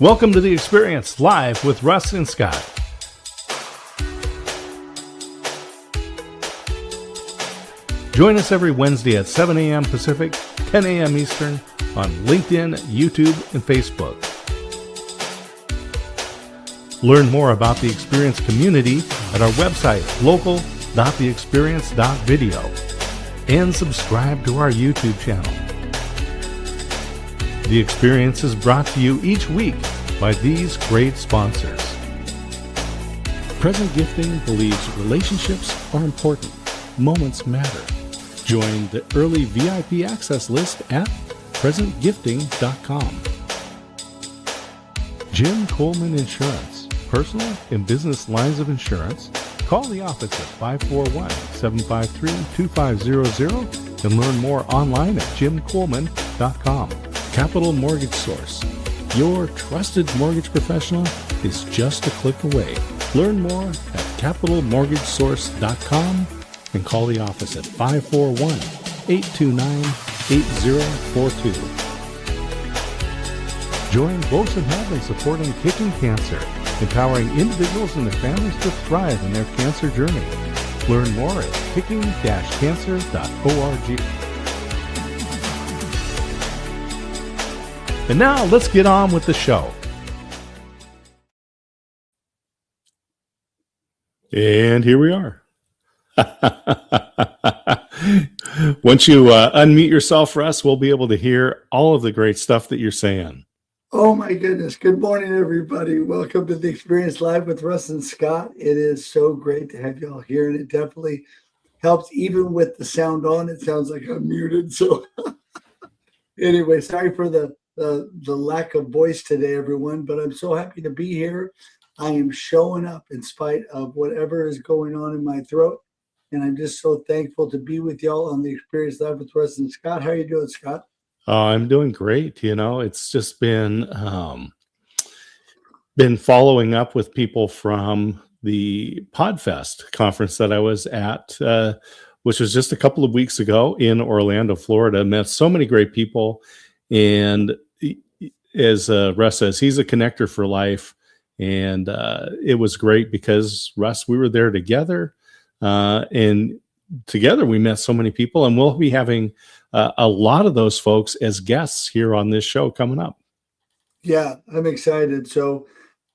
Welcome to The Experience Live with Russ and Scott. Join us every Wednesday at 7 a.m. Pacific, 10 a.m. Eastern on LinkedIn, YouTube, and Facebook. Learn more about the Experience community at our website, local.theexperience.video, and subscribe to our YouTube channel. The Experience is brought to you each week by these great sponsors. Present Gifting believes relationships are important. Moments matter. Join the early VIP access list at presentgifting.com. Jim Coleman Insurance, personal and business lines of insurance. Call the office at 541-753-2500 and learn more online at jimcoleman.com. Capital Mortgage Source. Your trusted mortgage professional is just a click away. Learn more at capitalmortgagesource.com and call the office at 541-829-8042. Join Bosun Health in supporting Kicking Cancer, empowering individuals and their families to thrive in their cancer journey. Learn more at kicking-cancer.org. And now let's get on with the show. And here we are. Once you unmute yourself, Russ, we'll be able to hear all of the great stuff that you're saying. Oh my goodness. Good morning, everybody. Welcome to The Experience Live with Russ and Scott. It is so great to have y'all here, and it definitely helps even with the sound on. It sounds like I'm muted. So anyway, sorry for the lack of voice today, everyone, but I'm so happy to be here. I am showing up in spite of whatever is going on in my throat, and I'm just so thankful to be with y'all on The Experience Live with Russ and Scott. How are you doing, Scott? I'm doing great. You know, it's just been following up with people from the PodFest conference that I was at, which was just a couple of weeks ago in Orlando, Florida. Met so many great people, and as Russ says, he's a connector for life. And it was great because, Russ, we were there together, and together we met so many people, and we'll be having a lot of those folks as guests here on this show coming up. Yeah, I'm excited. So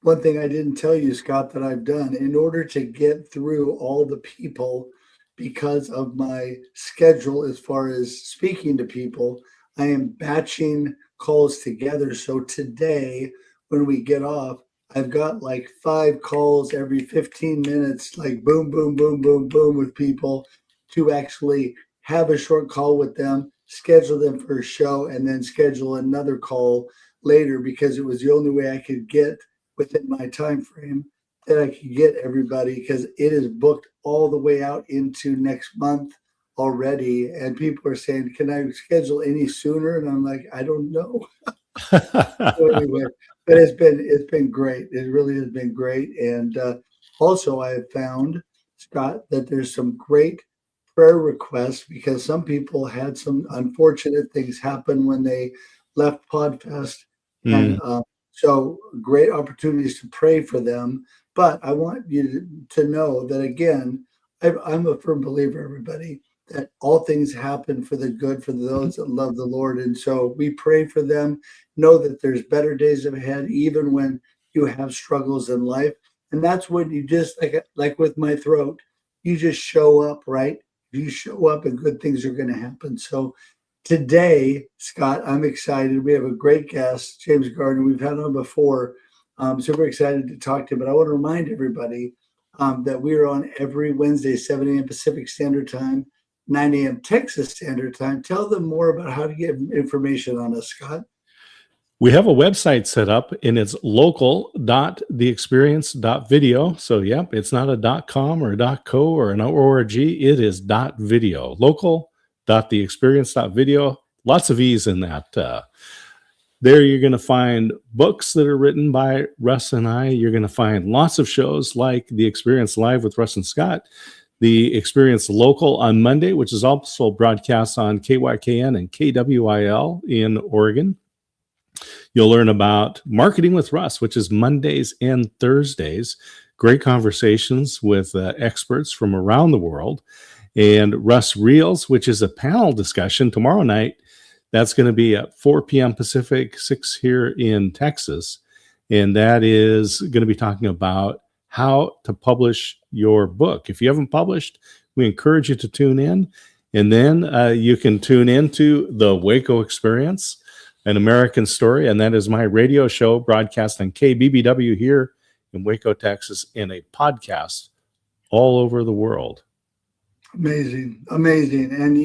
one thing I didn't tell you, Scott, that I've done in order to get through all the people because of my schedule as far as speaking to people, I am batching calls together. So today, when we get off, I've got like 5 calls every 15 minutes, like boom, boom, boom, boom, boom with people to actually have a short call with them, schedule them for a show, and then schedule another call later because it was the only way I could get within my time frame that I could get everybody, because it is booked all the way out into next month already. And people are saying, can I schedule any sooner? And I'm like, I don't know. So anyway, but it's been great. It really has been great. And also I have found, Scott, that there's some great prayer requests because some people had some unfortunate things happen when they left PodFest. And so great opportunities to pray for them. But I want you to know that, again, I'm a firm believer, everybody, that all things happen for the good for those that love the Lord. And so we pray for them. Know that there's better days ahead, even when you have struggles in life. And that's when you just, like with my throat, you just show up, right? You show up and good things are going to happen. So today, Scott, I'm excited. We have a great guest, James Gardner. We've had him before. Super excited to talk to him. But I want to remind everybody that we are on every Wednesday, 7 a.m. Pacific Standard Time, 9 a.m. Texas Standard Time. Tell them more about how to get information on us, Scott. We have a website set up, and it's local.theexperience.video. So, yep, it's not a .com or a .co or an .org. It is .video. Local.theexperience.video. Lots of E's in that. There you're going to find books that are written by Russ and I. You're going to find lots of shows like The Experience Live with Russ and Scott. The Experience Local on Monday, which is also broadcast on KYKN and KWIL in Oregon. You'll learn about Marketing with Russ, which is Mondays and Thursdays. Great conversations with experts from around the world. And Russ Reels, which is a panel discussion tomorrow night. That's going to be at 4 p.m. Pacific, 6 here in Texas. And that is going to be talking about how to publish your book. If you haven't published, we encourage you to tune in. And then you can tune into the Waco Experience, an American story. And that is my radio show broadcast on KBBW here in Waco, Texas, and a podcast all over the world. Amazing. And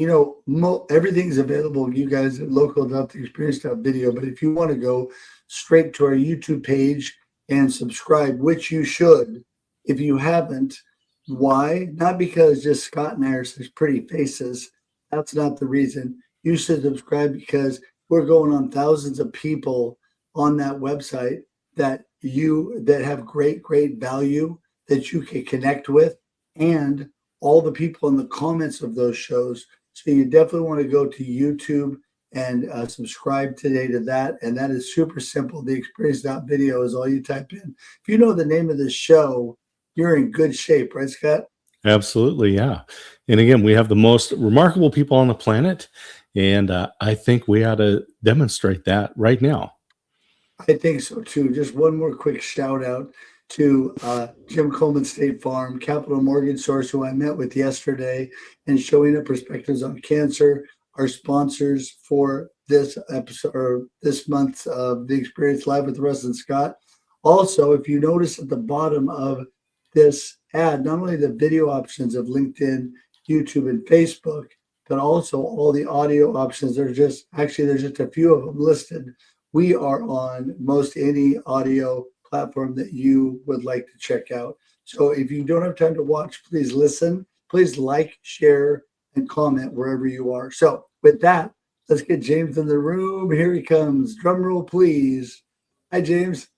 everything's available. You guys at local.experience.video. But if you want to go straight to our YouTube page and subscribe, which you should, if you haven't, why? Not because just Scott and I are such pretty faces. That's not the reason. You should subscribe because we're going on thousands of people on that website that have great value that you can connect with, and all the people in the comments of those shows. So you definitely want to go to YouTube and subscribe today to that. And that is super simple. The experience.video is all you type in. If you know the name of the show, you're in good shape, right, Scott? Absolutely, yeah. And again, we have the most remarkable people on the planet. And I think we ought to demonstrate that right now. I think so too. Just one more quick shout out to Jim Coleman State Farm, Capital Mortgage Source, who I met with yesterday, and Showing Up Perspectives on Cancer, our sponsors for this episode or this month of the Experience Live with Russ and Scott. Also, if you notice at the bottom of this ad, not only the video options of LinkedIn, YouTube, and Facebook, but also all the audio options. There's just a few of them listed. We are on most any audio platform that you would like to check out. So if you don't have time to watch, please listen. Please like, share, and comment wherever you are. So with that, let's get James in the room. Here he comes. Drum roll, please. Hi, James.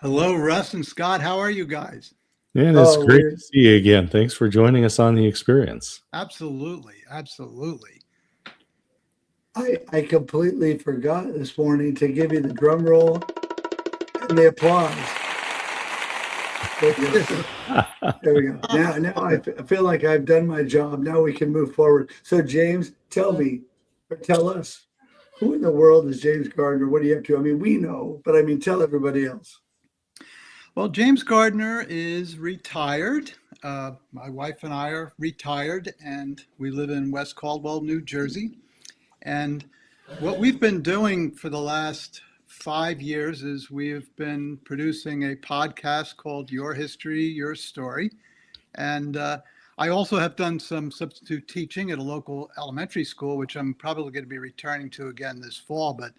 Hello, Russ and Scott. How are you guys? And it's great to see you again. Thanks for joining us on the Experience. Absolutely. I completely forgot this morning to give you the drum roll and the applause. There we go. Now I feel like I've done my job. Now we can move forward. So James, tell us, who in the world is James Gardner? What are you up to? I mean, we know, but I mean, tell everybody else. Well, James Gardner is retired. My wife and I are retired, and we live in West Caldwell, New Jersey. And what we've been doing for the last 5 years is we've been producing a podcast called Your History, Your Story. And I also have done some substitute teaching at a local elementary school, which I'm probably going to be returning to again this fall. But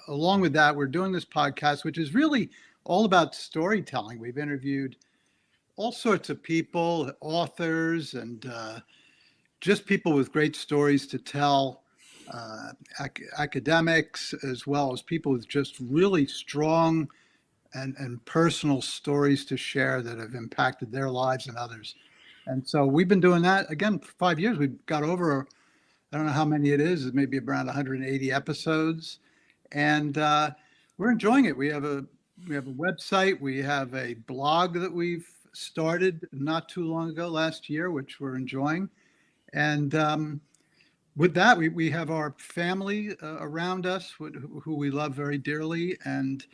along with that, we're doing this podcast, which is really all about storytelling. We've interviewed all sorts of people, authors, and just people with great stories to tell, academics, as well as people with just really strong and personal stories to share that have impacted their lives and others. And so we've been doing that again for 5 years. We've got over, I don't know how many it is, maybe around 180 episodes, and we're enjoying it. We have a website, we have a blog that we've started not too long ago, last year, which we're enjoying. And with that, we have our family around us who we love very dearly, and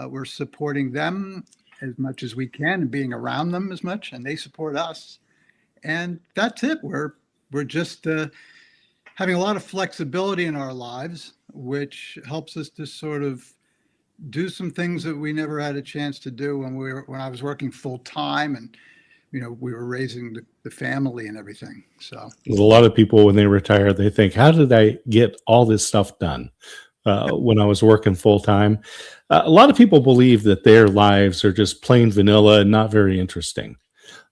we're supporting them as much as we can and being around them as much, and they support us. And that's it. We're just having a lot of flexibility in our lives, which helps us to sort of do some things that we never had a chance to do when I was working full time, and we were raising the family and everything. So a lot of people, when they retire, they think, how did I get all this stuff done when I was working full time? A lot of people believe that their lives are just plain vanilla and not very interesting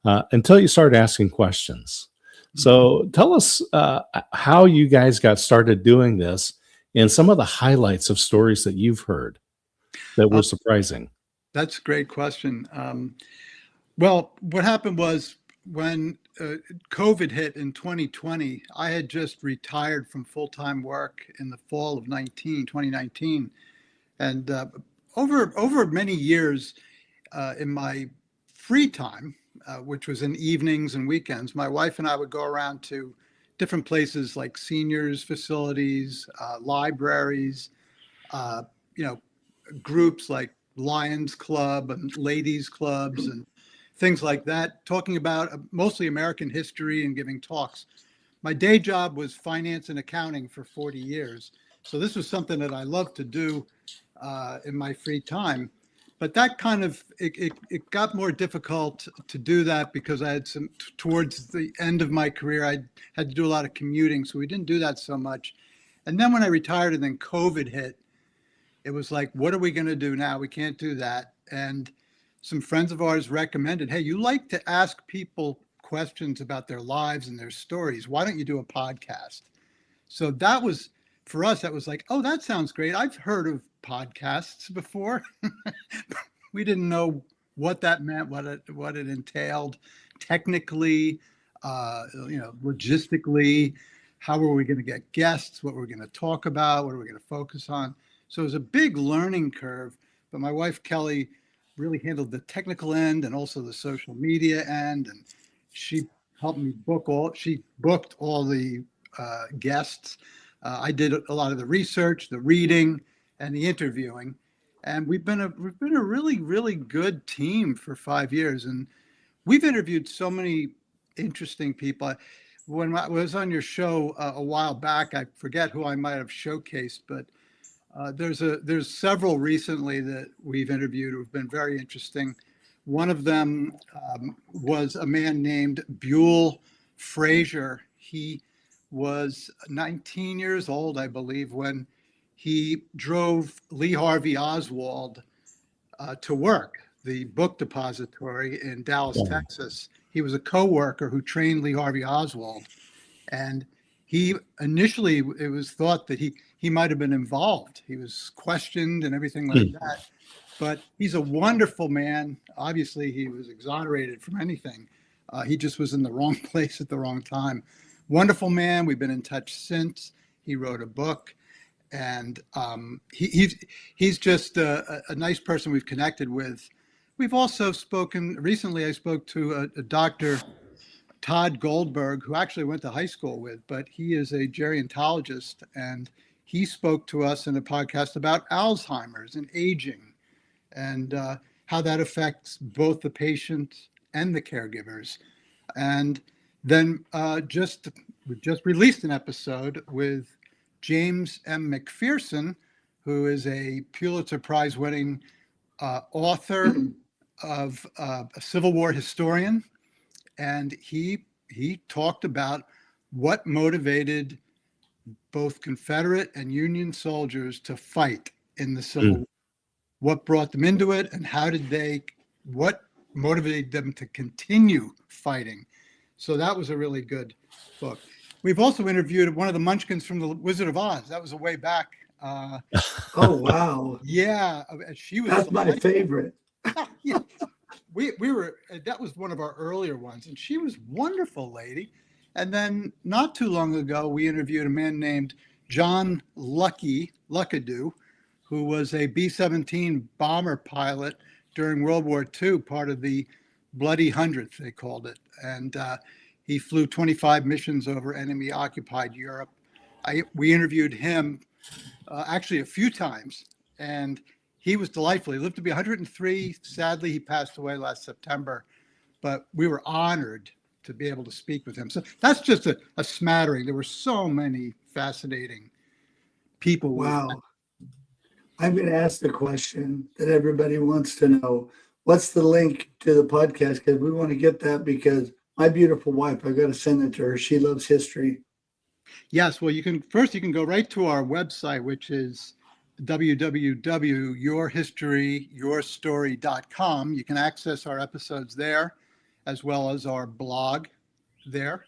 until you start asking questions. So tell us how you guys got started doing this and some of the highlights of stories that you've heard that were surprising. That's a great question. Well, what happened was when COVID hit in 2020, I had just retired from full-time work in the fall of 2019. And over many years in my free time, which was in evenings and weekends, my wife and I would go around to different places like seniors facilities, libraries, uh, you know, groups like Lions Club and ladies clubs and things like that, talking about mostly American history and giving talks. My day job was finance and accounting for 40 years. So this was something that I loved to do in my free time. But that kind of, it got more difficult to do that because I had towards the end of my career, I had to do a lot of commuting. So we didn't do that so much. And then when I retired and then COVID hit, it was like, what are we going to do now? We can't do that. And some friends of ours recommended, hey, you like to ask people questions about their lives and their stories. Why don't you do a podcast? So that was, for us, that was like, oh, that sounds great. I've heard of podcasts before. We didn't know what that meant, what it entailed technically, logistically. How were we going to get guests? What were we going to talk about? What are we going to focus on? So it was a big learning curve. But my wife, Kelly, really handled the technical end and also the social media end. And she helped me she booked all the guests. I did a lot of the research, the reading, and the interviewing. And we've been a really, really good team for 5 years. And we've interviewed so many interesting people. When I was on your show a while back, I forget who I might have showcased, but there's several recently that we've interviewed who've been very interesting. One of them was a man named Buell Frazier. He was 19 years old, I believe, when he drove Lee Harvey Oswald to work, the book depository in Dallas, Texas. He was a co-worker who trained Lee Harvey Oswald. And he initially, it was thought that he might have been involved. He was questioned and everything like that. But he's a wonderful man. Obviously, he was exonerated from anything. He just was in the wrong place at the wrong time. Wonderful man. We've been in touch since. He wrote a book. And he's just a nice person we've connected with. We've also spoken, recently I spoke to a Dr. Todd Goldberg, who actually went to high school with, but he is a gerontologist, and he spoke to us in a podcast about Alzheimer's and aging and how that affects both the patient and the caregivers. And then we just released an episode with James M. McPherson, who is a Pulitzer Prize winning author of a Civil War historian. And he talked about what motivated both Confederate and Union soldiers to fight in the Civil War, what brought them into it, and what motivated them to continue fighting. So that was a really good book. We've also interviewed one of the Munchkins from The Wizard of Oz. That was a way back. Oh, wow. Yeah, she was. That's my favorite. Yeah. We were, that was one of our earlier ones, and she was a wonderful lady. And then not too long ago, we interviewed a man named John Luckadoo, who was a B-17 bomber pilot during World War II, part of the Bloody Hundredth, they called it. And he flew 25 missions over enemy-occupied Europe. We interviewed him actually a few times, and he was delightful. He lived to be 103. Sadly, he passed away last September, but we were honored to be able to speak with him. So that's just a smattering. There were so many fascinating people. Wow. I'm going to ask the question that everybody wants to know. What's the link to the podcast? Because we want to get that, because my beautiful wife, I got to send it to her. She loves history. Yes. Well, you can go right to our website, which is www.yourhistoryyourstory.com. You can access our episodes there, as well as our blog there.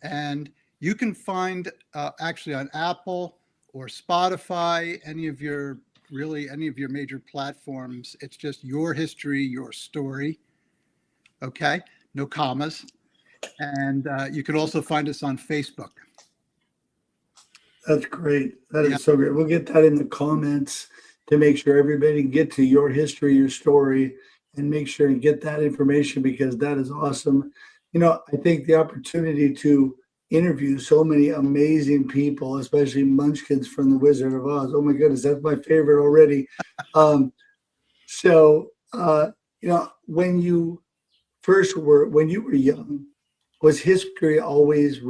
And you can find actually on Apple or Spotify, any of your major platforms. It's just Your History, Your Story. Okay, no commas. And you can also find us on Facebook. That's great. That Yeah. is so great. We'll get that in the comments to make sure everybody can get to your history, your story, and make sure and get that information because that is awesome. I think the opportunity to interview so many amazing people, especially Munchkins from the Wizard of Oz. Oh my goodness, that's my favorite already. Um, when you when you were young, was history always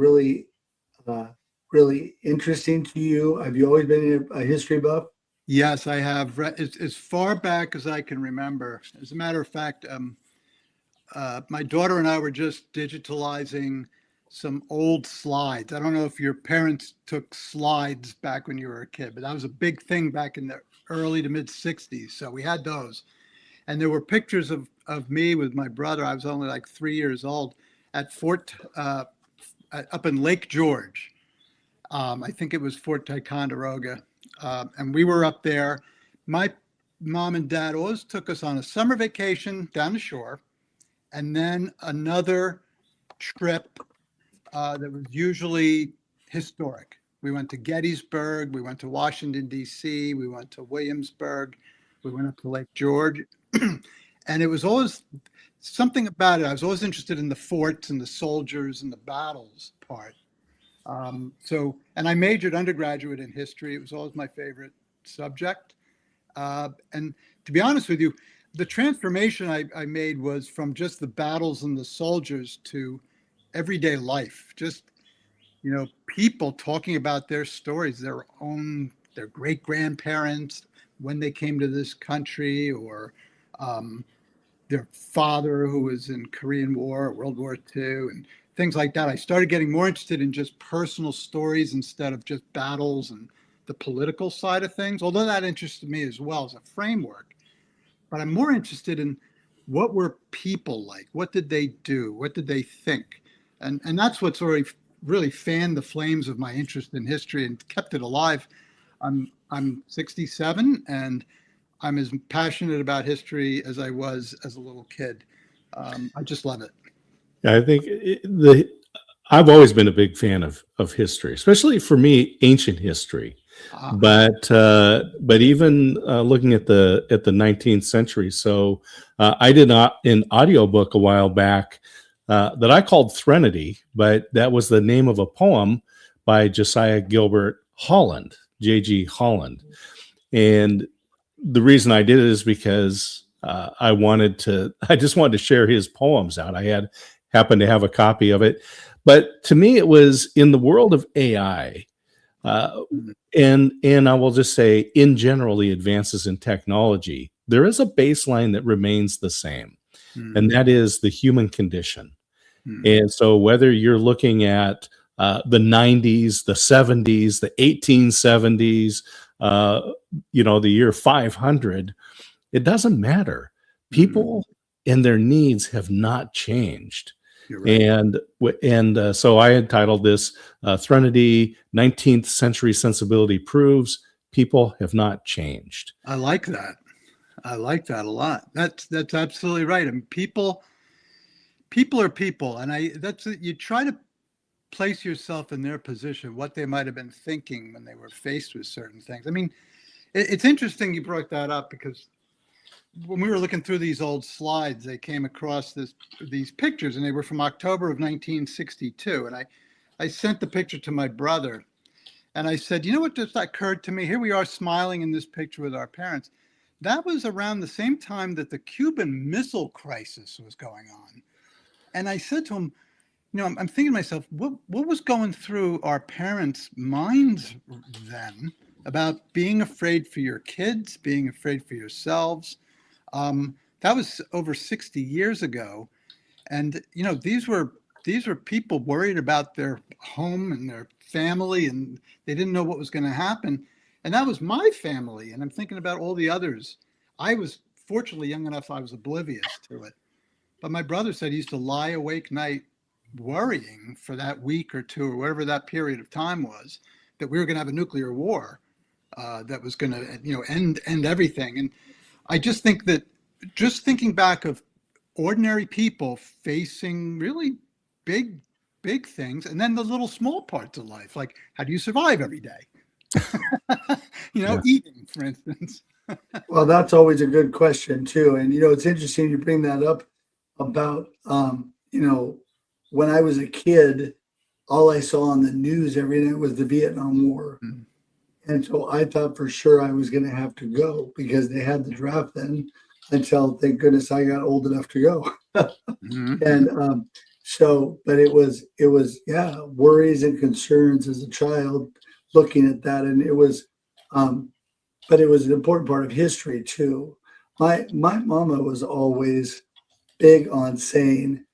uh, really interesting to you? Have you always been a history buff? Yes, I have. As far back as I can remember. As a matter of fact, my daughter and I were just digitalizing some old slides. I don't know if your parents took slides back when you were a kid, but that was a big thing back in the early to mid 60s. So we had those. And there were pictures of me with my brother. I was only like 3 years old at up in Lake George. I think it was Fort Ticonderoga. And we were up there. My mom and dad always took us on a summer vacation down the shore and then another trip that was usually historic. We went to Gettysburg, we went to Washington, D.C., we went to Williamsburg, we went up to Lake George. And it was always something about it. I was always interested in the forts and the soldiers and the battles part. And I majored undergraduate in history. It was always my favorite subject. And to be honest with you, the transformation I made was from just the battles and the soldiers to everyday life. Just, people talking about their stories, their great grandparents, when they came to this country, or their father who was in Korean War, or World War II, and things like that. I started getting more interested in just personal stories instead of just battles and the political side of things, although that interested me as well as a framework. But I'm more interested in what were people like? What did they do? What did they think? And that's what sort of really fanned the flames of my interest in history and kept it alive. I'm 67 and I'm as passionate about history as I was as a little kid. I just love it. I think I've always been a big fan of history, especially for me, ancient history. But even looking at the 19th century, so I did an audiobook a while back that I called Threnody, but that was the name of a poem by Josiah Gilbert Holland, J.G. Holland. And the reason I did it is because I just wanted to share his poems out. I happened to have a copy of it. But to me, it was in the world of AI, and I will just say, in general, the advances in technology, there is a baseline that remains the same, and that is the human condition. And so whether you're looking at the 90s, the 70s, the 1870s, the year 500, it doesn't matter. People and their needs have not changed. Right. And so I entitled this Threnody 19th Century Sensibility Proves People Have Not Changed. I like that. I like that a lot. That's absolutely right. And people are people. And you try to place yourself in their position, what they might have been thinking when they were faced with certain things. I mean, it's interesting you brought that up because when we were looking through these old slides, they came across these pictures, and they were from October of 1962. And I sent the picture to my brother, and I said, you know what just occurred to me? Here we are smiling in this picture with our parents. That was around the same time that the Cuban Missile Crisis was going on. And I said to him, I'm thinking to myself, what was going through our parents' minds then about being afraid for your kids, being afraid for yourselves? That was over 60 years ago. And, these were people worried about their home and their family, and they didn't know what was going to happen. And that was my family. And I'm thinking about all the others. I was fortunately young enough, I was oblivious to it. But my brother said he used to lie awake night worrying for that week or two or whatever that period of time was, that we were going to have a nuclear war that was going to, end everything. And I just think that just thinking back of ordinary people facing really big, big things, and then the little small parts of life, like how do you survive every day? Yeah. Eating, for instance. Well, that's always a good question too. And it's interesting you bring that up about when I was a kid, all I saw on the news every night was the Vietnam War. Mm. And so I thought for sure I was going to have to go because they had the draft then until thank goodness I got old enough to go. Mhm. And but it was yeah, worries and concerns as a child looking at that. And but it was an important part of history too. My mama was always big on saying,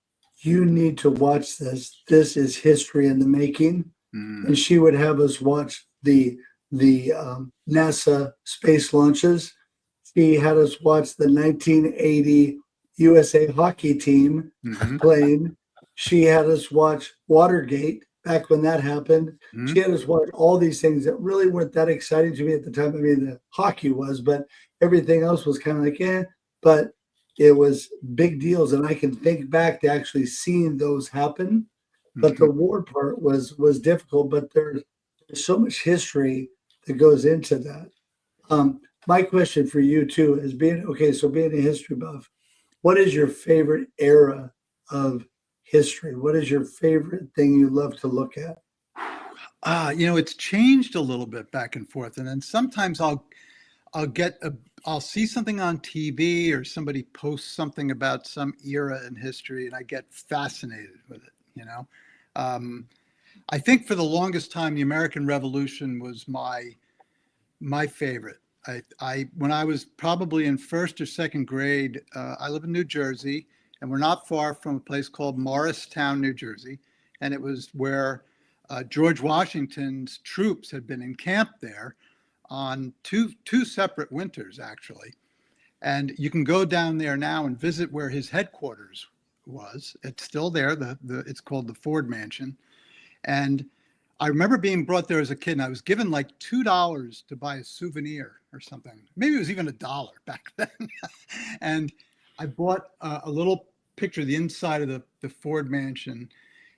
you need to watch this. This is history in the making. Mm. And she would have us watch the NASA space launches. She had us watch the 1980 USA hockey team Mhm. playing. She had us watch Watergate back when that happened. She Mhm. had us watch all these things that really weren't that exciting to me at the time. I mean, the hockey was, but everything else was kind of like, eh. But it was big deals, and I can think back to actually seeing those happen. But Mhm. the war part was difficult. But there's so much history that goes into that. My question for you too is being a history buff, what is your favorite era of history? What is your favorite thing you love to look at? It's changed a little bit back and forth, and then sometimes I'll get I'll see something on TV or somebody posts something about some era in history, and I get fascinated with it. Um, I think for the longest time, the American Revolution was my favorite. I when I was probably in first or second grade, I live in New Jersey, and we're not far from a place called Morristown, New Jersey, and it was where George Washington's troops had been encamped there on two separate winters, actually. And you can go down there now and visit where his headquarters was. It's still there. It's called the Ford Mansion, and I remember being brought there as a kid, and I was given like $2 to buy a souvenir or something. Maybe it was even $1 back then. And I bought a little picture of the inside of the Ford Mansion.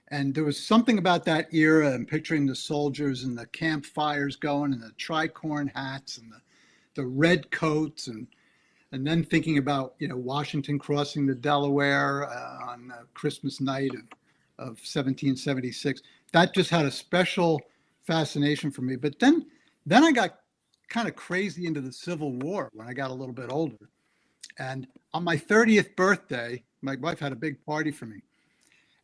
And there was something about that era and picturing the soldiers and the campfires going and the tricorn hats and the red coats and then thinking about Washington crossing the Delaware on Christmas night of 1776. That just had a special fascination for me. But then I got kind of crazy into the Civil War when I got a little bit older. And on my 30th birthday, my wife had a big party for me.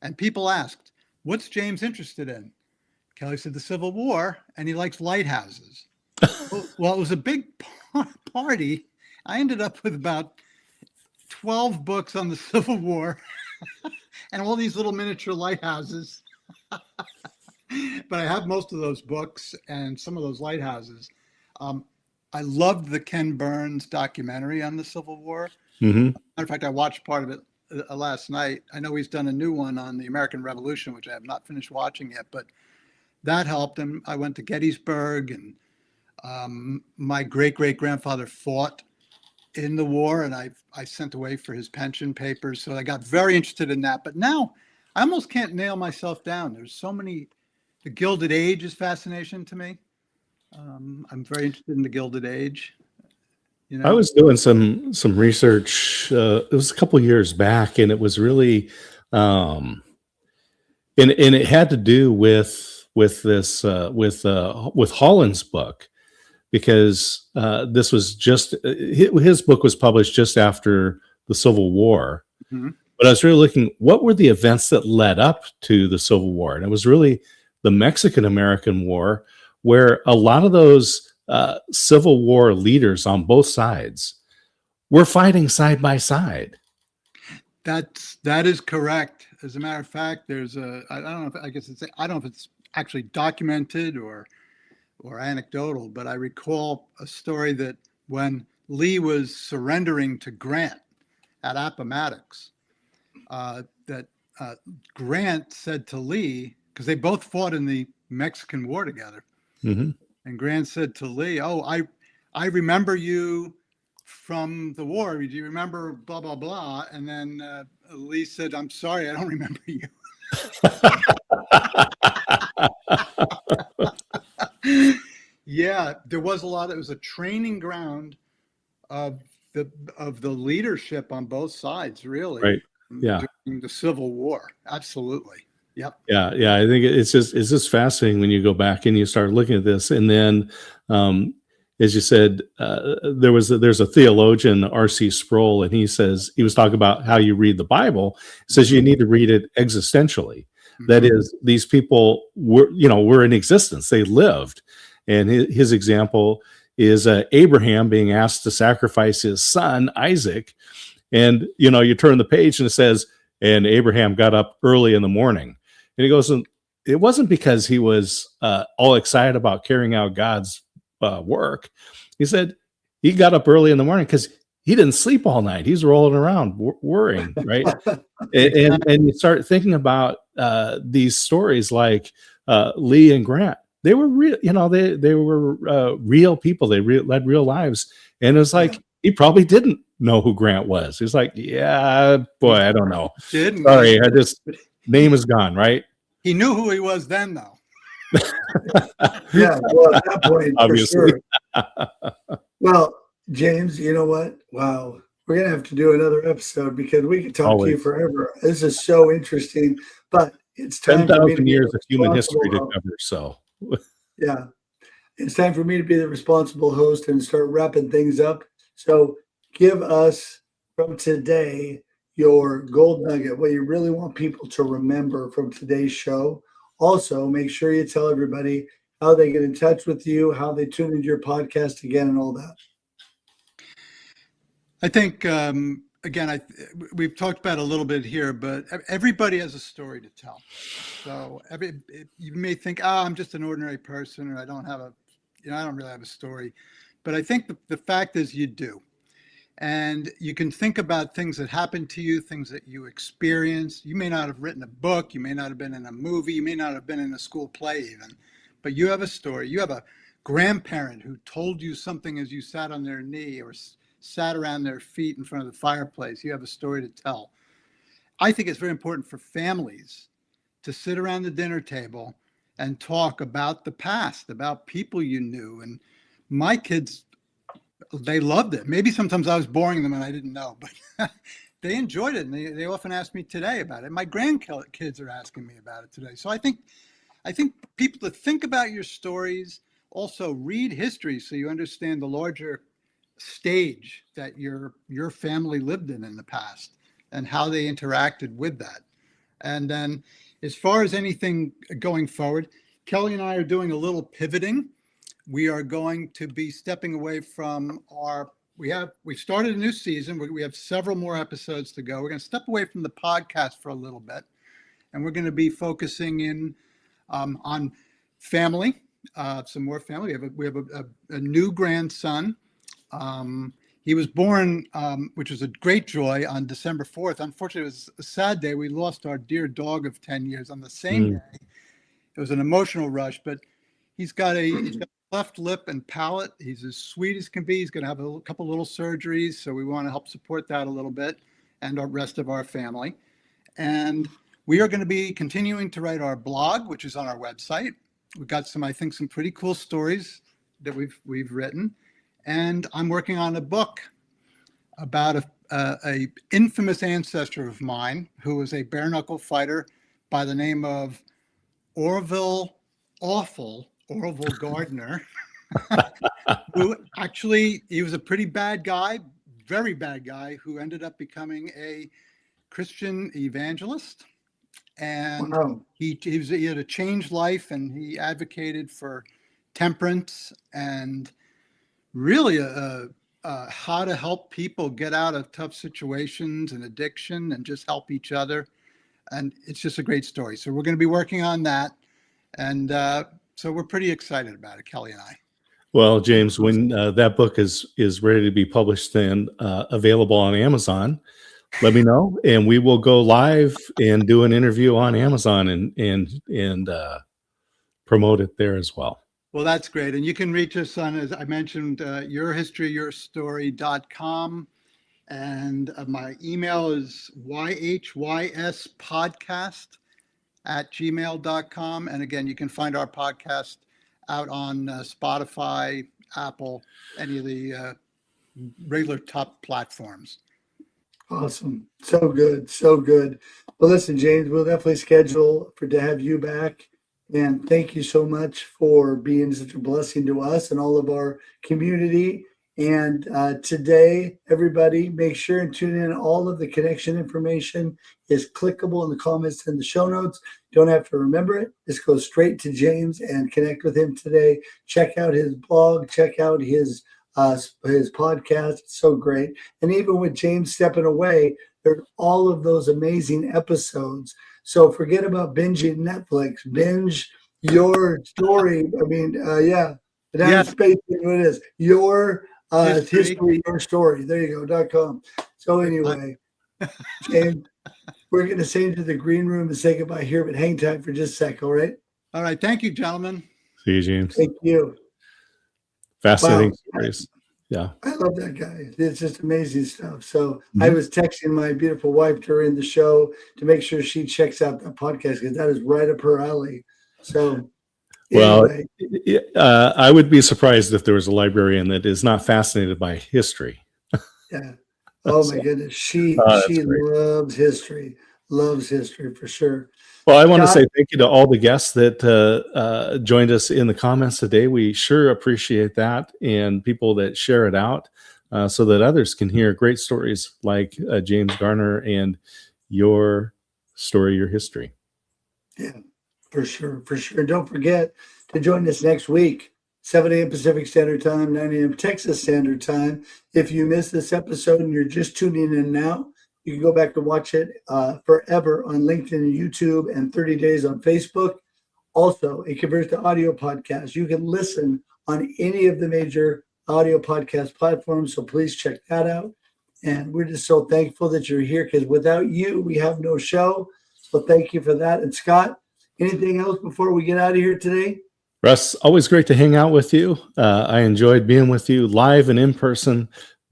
And people asked, "What's James interested in?" Kelly said, "The Civil War, and he likes lighthouses." Well, it was a big party. I ended up with about 12 books on the Civil War and all these little miniature lighthouses. But I have most of those books and some of those lighthouses. Um, I loved the Ken Burns documentary on the Civil War. Hmm. Matter of fact, I watched part of it last night. I know he's done a new one on the American Revolution, which I have not finished watching yet, but that helped him. I went to Gettysburg, and my great great grandfather fought in the war, and I sent away for his pension papers. So I got very interested in that. But now I almost can't nail myself down. There's so many. The Gilded Age is fascination to me. I'm very interested in the Gilded Age. I was doing some research. It was a couple years back, and it was really, um, and it had to do with this with Holland's book, because this was just his book was published just after the Civil War. Mhm. But I was really looking, what were the events that led up to the Civil War? And it was really the Mexican-American War, where a lot of those Civil War leaders on both sides were fighting side by side. That is correct. As a matter of fact, there's I don't know if I guess I don't know if it's actually documented or anecdotal, but I recall a story that when Lee was surrendering to Grant at Appomattox, that Grant said to Lee, because they both fought in the Mexican War together, Hmm. and Grant said to Lee, "Oh, I remember you from the war. Do you remember blah blah blah?" And then Lee said, "I'm sorry, I don't remember you." Yeah, there was a lot. It was a training ground of the leadership on both sides, really, Right. Yeah. during the Civil War. Absolutely. Yep. Yeah, yeah. I think it's just fascinating when you go back and you start looking at this, and then, um, as you said, there's a theologian, R.C. Sproul, and he says he was talking about how you read the Bible. He says you need to read it existentially. That Mhm. is, these people were in existence; they lived, and his example is Abraham being asked to sacrifice his son Isaac, and you turn the page and it says, and Abraham got up early in the morning. And he goes, and it wasn't because he was all excited about carrying out God's work. He said he got up early in the morning because he didn't sleep all night. He's rolling around worrying, right? And you start thinking about these stories like Lee and Grant. They were real, they were real people. They led real lives, and it was like he probably didn't know who Grant was. He's like, yeah, boy, I don't know. Didn't Sorry, name is gone, right? he knew who he was then, though. Yeah, well, at that point, Obviously. for sure. Well, James, you know what? Wow. We're going to have to do another episode because we could talk to you Always. forever. This is so interesting, but it's time for me to 10,000 be years the of human responsible history to host. cover. So, Yeah, it's time for me to be the responsible host and start wrapping things up. So give us from today your gold nugget, what you really want people to remember from today's show. Also, make sure you tell everybody how they get in touch with you, how they tune into your podcast again, and all that. I think again, we've talked about it a little bit here, but everybody has a story to tell. So you may think, I'm just an ordinary person, or I don't really have a story. But I think the fact is you do. And you can think about things that happened to you, things that you experienced. You may not have written a book, you may not have been in a movie, you may not have been in a school play even, but you have a story. You have a grandparent who told you something as you sat on their knee or sat around their feet in front of the fireplace. You have a story to tell. I think it's very important for families to sit around the dinner table and talk about the past, about people you knew. And my kids, they loved it. Maybe sometimes I was boring them and I didn't know, but they enjoyed it. And they often ask me today about it. My grandkids are asking me about it today. So I think people to think about your stories, also read history so you understand the larger stage that your family lived in the past and how they interacted with that. And then as far as anything going forward, Kelly and I are doing a little pivoting. We are going to be stepping away from we've started a new season. We have several more episodes to go. We're going to step away from the podcast for a little bit, and we're going to be focusing in on family, some more family. We have a new grandson. He was born, which was a great joy, on December 4th. Unfortunately, it was a sad day. We lost our dear dog of 10 years on the same day. It was an emotional rush, but he's got a cleft lip and palate. He's as sweet as can be. He's going to have a couple little surgeries, so we want to help support that a little bit, and the rest of our family. And we are going to be continuing to write our blog, which is on our website. We've got some pretty cool stories that we've written. And I'm working on a book about a infamous ancestor of mine who was a bare knuckle fighter by the name of Orville Gardner, who actually, he was a pretty bad guy, very bad guy, who ended up becoming a Christian evangelist. And Wow. he had a changed life, and he advocated for temperance and really how to help people get out of tough situations and addiction and just help each other. And it's just a great story. So we're going to be working on that. And so we're pretty excited about it, Kelly and I. well, James, when that book is ready to be published and available on Amazon, let me know, and we will go live and do an interview on Amazon and promote it there as well. Well, that's great. And you can reach us on, as I mentioned, yourhistoryyourstory.com. And my email is yhyspodcast russcott@gmail.com. And again, you can find our podcast out on Spotify, Apple, any of the regular top platforms. Awesome. So good. So good. Well, listen, James, we'll definitely schedule to have you back. And thank you so much for being such a blessing to us and all of our community. And today, everybody, make sure and tune in. All of the connection information is clickable in the comments and the show notes. Don't have to remember it. Just go straight to James and connect with him today. Check out his blog. Check out his podcast. It's so great. And even with James stepping away, there's all of those amazing episodes. So forget about binging Netflix. Binge your story. I mean, space what it is. Your history, your story. There you go. .com. So anyway, James, we're going to send you to the green room and say goodbye here, but hang tight for just a sec. All right. All right. Thank you, gentlemen. See you, James. Thank you. Fascinating stories. Yeah. I love that guy. It's just amazing stuff. So I was texting my beautiful wife during the show to make sure she checks out that podcast because that is right up her alley. So anyway. Well, I would be surprised if there was a librarian that is not fascinated by history. Yeah. Oh my goodness. She loves history. Loves history for sure. Well, I want to say thank you to all the guests that joined us in the comments today. We sure appreciate that, and people that share it out so that others can hear great stories like James Gardner and your story, your history. Yeah, for sure. For sure. Don't forget to join us next week, 7 a.m. Pacific Standard Time, 9 a.m. Texas Standard Time. If you missed this episode and you're just tuning in now, you can go back and watch it forever on LinkedIn and YouTube and 30 days on Facebook. Also, it converts to audio podcasts. You can listen on any of the major audio podcast platforms, so please check that out. And we're just so thankful that you're here because without you, we have no show. So thank you for that. And Scott, anything else before we get out of here today? Russ, always great to hang out with you. I enjoyed being with you live and in person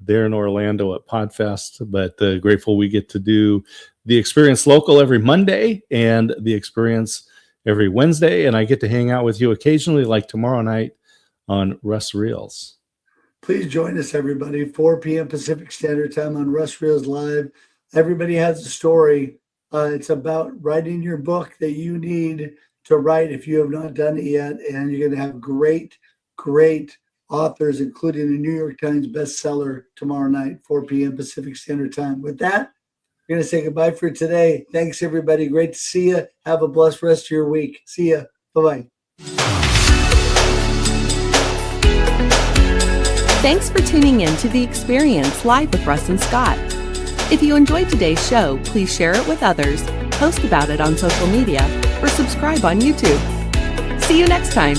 there in Orlando at PodFest, but grateful we get to do the Experience Local every Monday and the Experience every Wednesday, and I get to hang out with you occasionally like tomorrow night on Russ Reels. Please join us, everybody, 4 p.m. Pacific Standard Time on Russ Reels Live. Everybody has a story. It's about writing your book that you need to write if you have not done it yet, and you're going to have great authors, including a New York Times bestseller tomorrow night, 4 p.m. Pacific Standard Time. With that, we're going to say goodbye for today. Thanks, everybody. Great to see you. Have a blessed rest of your week. See ya. Bye-bye. Thanks for tuning in to The Experience live with Russ and Scott. If you enjoyed today's show, please share it with others, post about it on social media, or subscribe on YouTube. See you next time.